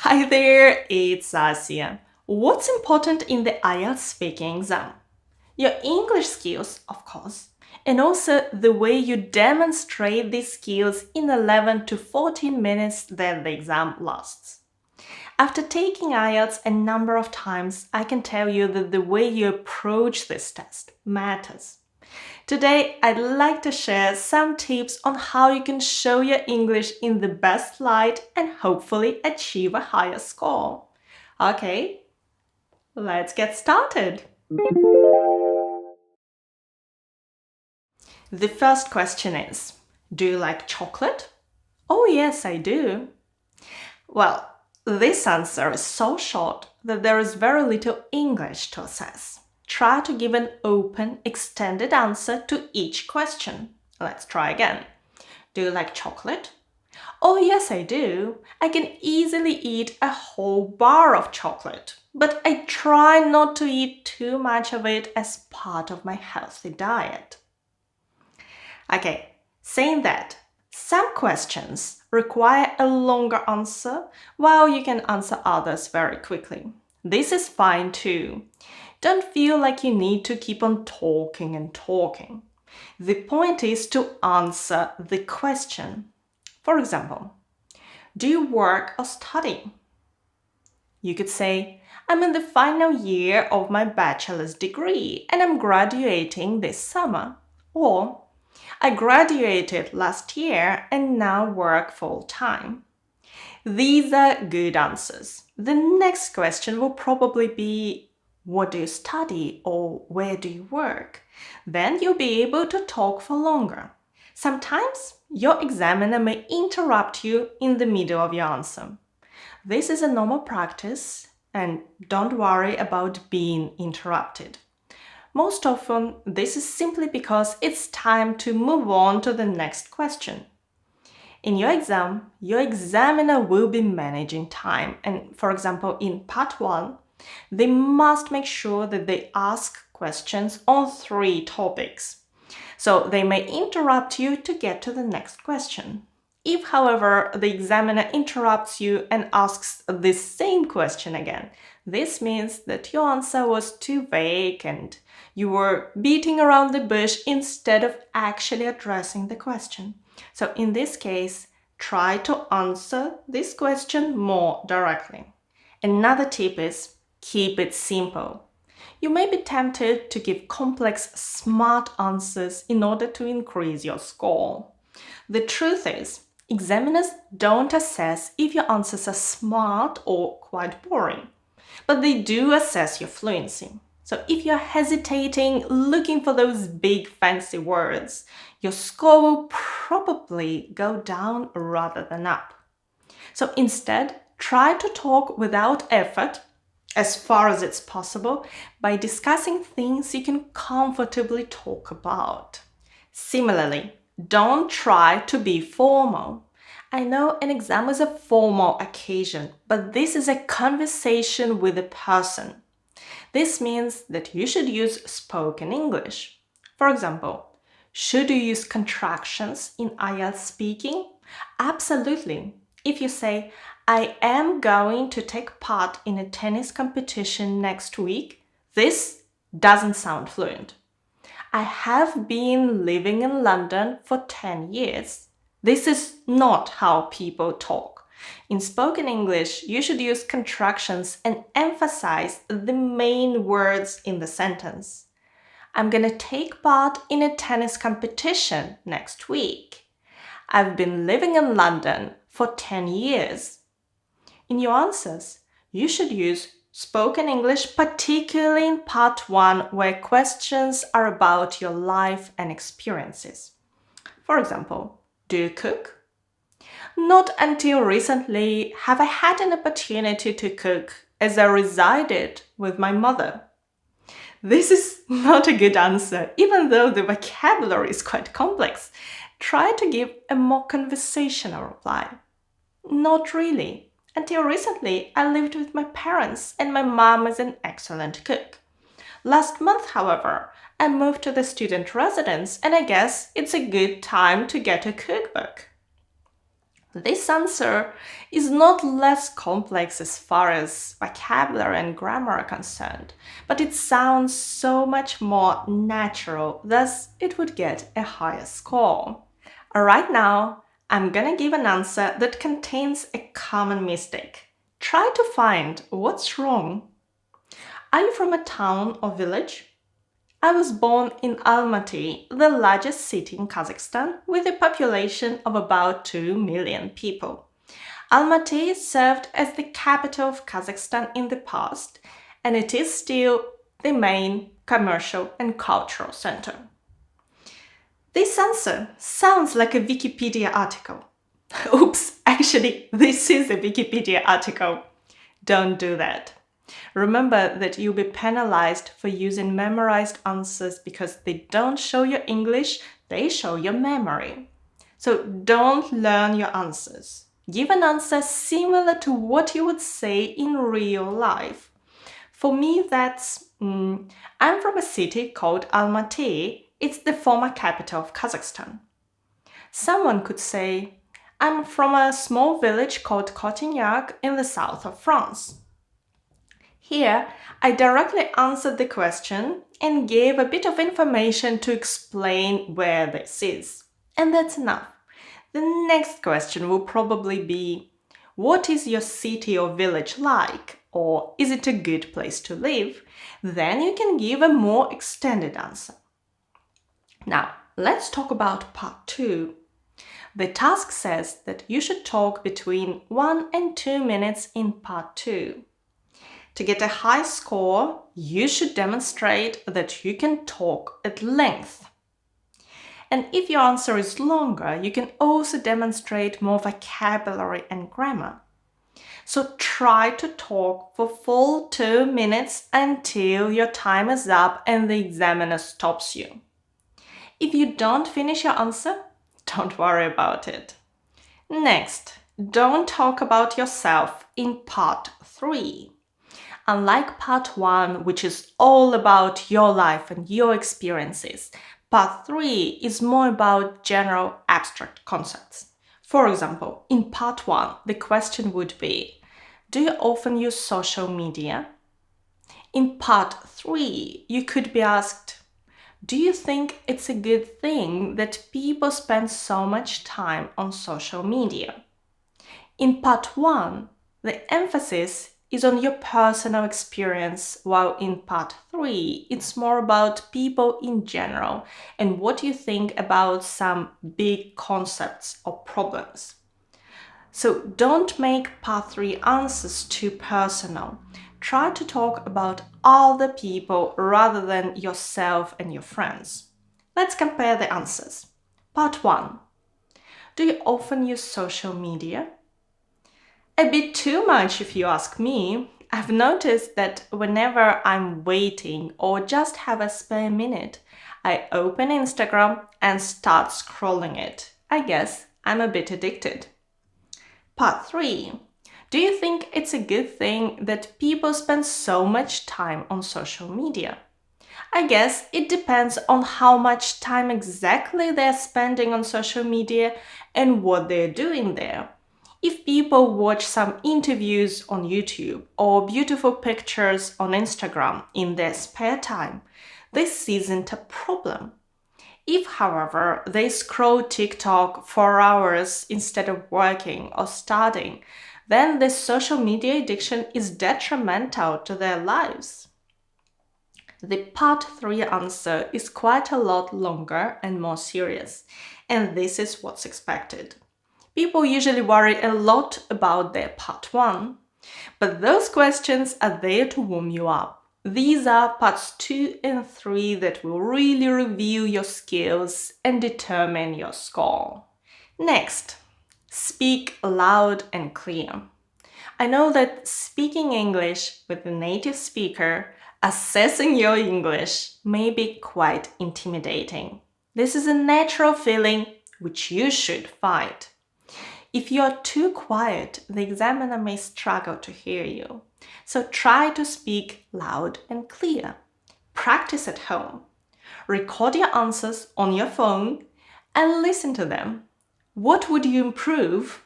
Hi there, it's Asia. What's important in the IELTS speaking exam? Your English skills, of course, and also the way you demonstrate these skills in 11 to 14 minutes that the exam lasts. After taking IELTS a number of times, I can tell you that the way you approach this test matters. Today, I'd like to share some tips on how you can show your English in the best light and hopefully achieve a higher score. Okay, let's get started. The first question is, do you like chocolate? Oh yes, I do. Well, this answer is so short that there is very little English to assess. Try to give an open, extended answer to each question. Let's try again. Do you like chocolate? Oh yes, I do. I can easily eat a whole bar of chocolate, but I try not to eat too much of it as part of my healthy diet. Okay, saying that, some questions require a longer answer, while you can answer others very quickly. This is fine too. Don't feel like you need to keep on talking and talking. The point is to answer the question. For example, do you work or study? You could say, I'm in the final year of my bachelor's degree and I'm graduating this summer. Or, I graduated last year and now work full-time. These are good answers. The next question will probably be, what do you study or where do you work? Then you'll be able to talk for longer. Sometimes your examiner may interrupt you in the middle of your answer. This is a normal practice and don't worry about being interrupted. Most often, this is simply because it's time to move on to the next question. In your exam, your examiner will be managing time, and for example, in part 1, they must make sure that they ask questions on 3 topics. So they may interrupt you to get to the next question. If, however, the examiner interrupts you and asks the same question again, this means that your answer was too vague and you were beating around the bush instead of actually addressing the question. So in this case, try to answer this question more directly. Another tip is keep it simple. You may be tempted to give complex, smart answers in order to increase your score. The truth is, examiners don't assess if your answers are smart or quite boring, but they do assess your fluency. So if you're hesitating, looking for those big fancy words, your score will probably go down rather than up. So instead, try to talk without effort, as far as it's possible, by discussing things you can comfortably talk about. Similarly, don't try to be formal. I know an exam is a formal occasion, but this is a conversation with a person. This means that you should use spoken English. For example, should you use contractions in IELTS speaking? Absolutely. If you say, I am going to take part in a tennis competition next week, this doesn't sound fluent. I have been living in London for 10 years. This is not how people talk. In spoken English, you should use contractions and emphasize the main words in the sentence. I'm going to take part in a tennis competition next week. I've been living in London for 10 years. In your answers, you should use spoken English, particularly in part 1, where questions are about your life and experiences. For example, do you cook? Not until recently have I had an opportunity to cook, as I resided with my mother. This is not a good answer, even though the vocabulary is quite complex. Try to give a more conversational reply. Not really. Until recently, I lived with my parents and my mom is an excellent cook. Last month, however, I moved to the student residence and I guess it's a good time to get a cookbook. This answer is not less complex as far as vocabulary and grammar are concerned, but it sounds so much more natural, thus it would get a higher score. Right now, I'm gonna give an answer that contains a common mistake. Try to find what's wrong. Are you from a town or village? I was born in Almaty, the largest city in Kazakhstan, with a population of about 2 million people. Almaty served as the capital of Kazakhstan in the past, and it is still the main commercial and cultural center. This answer sounds like a Wikipedia article. Oops, actually, this is a Wikipedia article. Don't do that. Remember that you'll be penalized for using memorized answers because they don't show your English, they show your memory. So don't learn your answers. Give an answer similar to what you would say in real life. For me, that's, I'm from a city called Almaty. It's the former capital of Kazakhstan. Someone could say, I'm from a small village called Cotignac in the south of France. Here, I directly answered the question and gave a bit of information to explain where this is. And that's enough. The next question will probably be, what is your city or village like? Or is it a good place to live? Then you can give a more extended answer. Now, let's talk about part 2. The task says that you should talk between 1 and 2 minutes in part 2. To get a high score, you should demonstrate that you can talk at length. And if your answer is longer, you can also demonstrate more vocabulary and grammar. So try to talk for full 2 minutes until your time is up and the examiner stops you. If you don't finish your answer, don't worry about it. Next, don't talk about yourself in part 3. Unlike part 1, which is all about your life and your experiences, part 3 is more about general abstract concepts. For example, in part 1, the question would be, do you often use social media? In part 3, you could be asked, do you think it's a good thing that people spend so much time on social media? In part 1, the emphasis is on your personal experience, while in part 3, it's more about people in general and what you think about some big concepts or problems. So don't make part 3 answers too personal. Try to talk about other people rather than yourself and your friends. Let's compare the answers. Part 1. Do you often use social media? A bit too much if you ask me. I've noticed that whenever I'm waiting or just have a spare minute, I open Instagram and start scrolling it. I guess I'm a bit addicted. Part 3. Do you think it's a good thing that people spend so much time on social media? I guess it depends on how much time exactly they're spending on social media and what they're doing there. If people watch some interviews on YouTube or beautiful pictures on Instagram in their spare time, this isn't a problem. If, however, they scroll TikTok for hours instead of working or studying, then this social media addiction is detrimental to their lives. The part 3 answer is quite a lot longer and more serious, and this is what's expected. People usually worry a lot about their part 1, but those questions are there to warm you up. These are parts 2 and 3 that will really review your skills and determine your score. Next, speak loud and clear. I know that speaking English with a native speaker, assessing your English, may be quite intimidating. This is a natural feeling which you should fight. If you're too quiet, the examiner may struggle to hear you. So try to speak loud and clear. Practice at home. Record your answers on your phone and listen to them. What would you improve?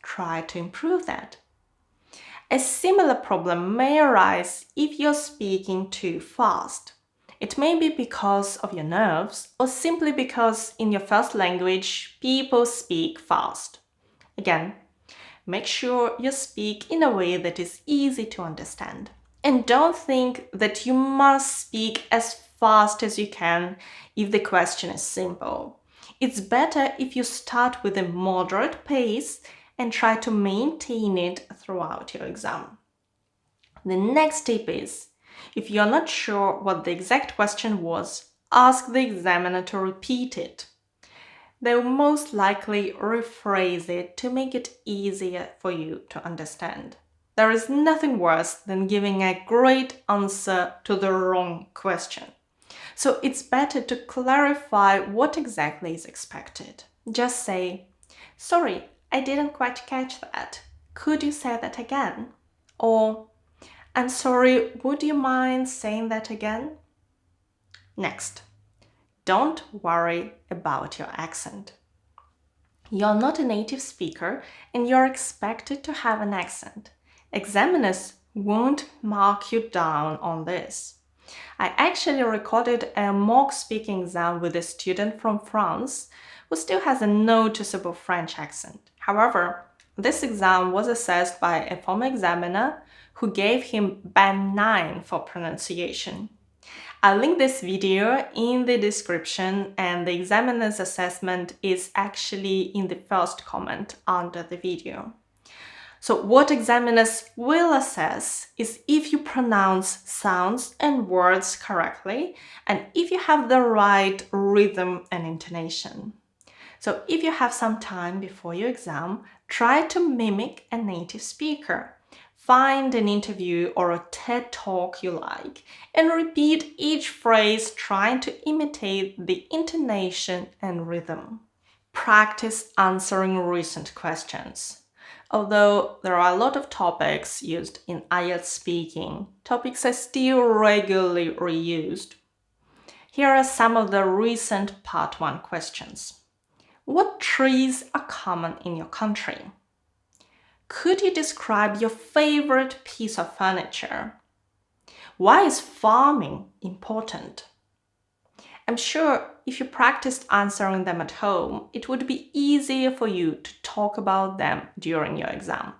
try to improve that. A similar problem may arise if you're speaking too fast. It may be because of your nerves or simply because in your first language, people speak fast. Again, make sure you speak in a way that is easy to understand. And don't think that you must speak as fast as you can if the question is simple. It's better if you start with a moderate pace and try to maintain it throughout your exam. The next tip is, if you're not sure what the exact question was, ask the examiner to repeat it. They will most likely rephrase it to make it easier for you to understand. There is nothing worse than giving a great answer to the wrong question. So it's better to clarify what exactly is expected. Just say, "Sorry, I didn't quite catch that. Could you say that again?" Or, "I'm sorry, would you mind saying that again?" Next, don't worry about your accent. You're not a native speaker and you're expected to have an accent. Examiners won't mark you down on this. I actually recorded a mock speaking exam with a student from France who still has a noticeable French accent. However, this exam was assessed by a former examiner who gave him band 9 for pronunciation. I'll link this video in the description, and the examiner's assessment is actually in the first comment under the video. So what examiners will assess is if you pronounce sounds and words correctly and if you have the right rhythm and intonation. So if you have some time before your exam, try to mimic a native speaker. Find an interview or a TED Talk you like and repeat each phrase trying to imitate the intonation and rhythm. Practice answering recent questions. Although there are a lot of topics used in IELTS speaking, topics are still regularly reused. Here are some of the recent Part 1 questions. What trees are common in your country? Could you describe your favorite piece of furniture? Why is farming important? I'm sure if you practiced answering them at home, it would be easier for you to talk about them during your exam.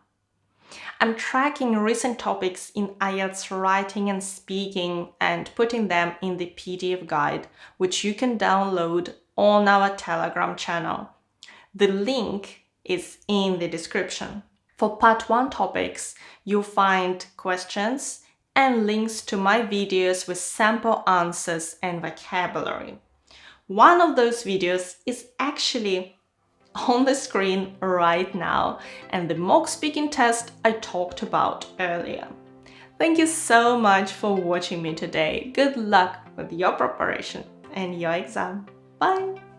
I'm tracking recent topics in IELTS writing and speaking and putting them in the PDF guide, which you can download on our Telegram channel. The link is in the description. For Part 1 topics, you'll find questions and links to my videos with sample answers and vocabulary. One of those videos is actually on the screen right now, and the mock speaking test I talked about earlier. Thank you so much for watching me today. Good luck with your preparation and your exam. Bye!